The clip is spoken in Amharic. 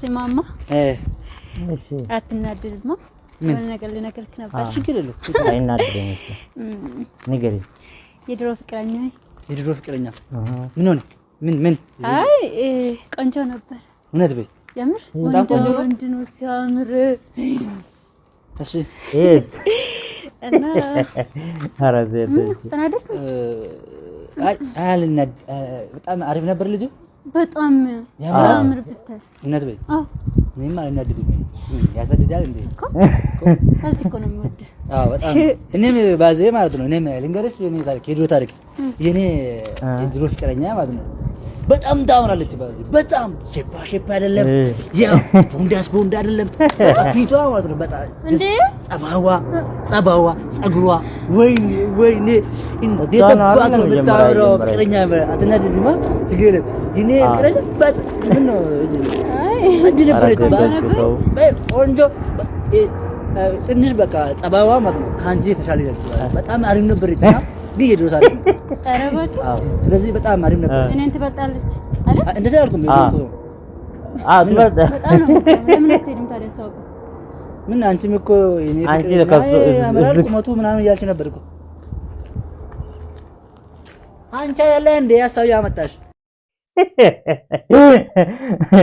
ስማማ እሺ አትናደድማ ምን ነገር ልነግርህ ነበር ችግር የለም አይናደድም ንገሪ የድሮ ፍቅረኛ ምን ሆነ ምን አይ ቆንጆ ነበር እውነት በይ የምር ወንድ ነው ሲያምር እሺ እና አራዘት ተናደድኩ አይ አልናድ በጣም አሪፍ ነበር ልጅ በጣም ያምር ብታይ እውነት በይ ምንም አልናደድም ያሰድዳል እንዴ እዚህ እኮ ነው የሚወድ አዎ በጣም እኔም ባዜ ማለት ነው እኔም ልንገርሽ የኔ ታሪክ የድሮ ታሪክ የኔ የድሮ ፍቅረኛ ማለት ነው በጣም ታምራለች ባዜ በጣም ሼፕ አይደለም ያው ቦንዳ አይደለም ፊቷ ማለት ነው በጣም እንዴ ጸባዋ ጸጉሯ ወይኔ እንዴት ባዶ በታምራው ፍቅረኛ አትናደድማ ሲገለ የኔ ፍቅረኛ ምን ነው እንዴ ነበረች ቆንጆ ትንሽ በቃ ጸባዋ ማለት ነው ካንጂ የተሻለ ነበር በጣም አሪፍ ነበረች ግን የድሮ ሳለ አረባክ ስለዚህ በጣም አሪፍ ነበር እኔን ትበልጣለች አይደል እንደዛ ያልኩኝ ትበልጣ በጣም ነው ለምን አትሄድም ታዲያ ሰው ምን አንቺም እኮ የኔ ፍቅር ቁመቱ ምናምን ያልሽ ነበር እኮ አንቺ ያለ እንደ ያሳው ያመጣሽ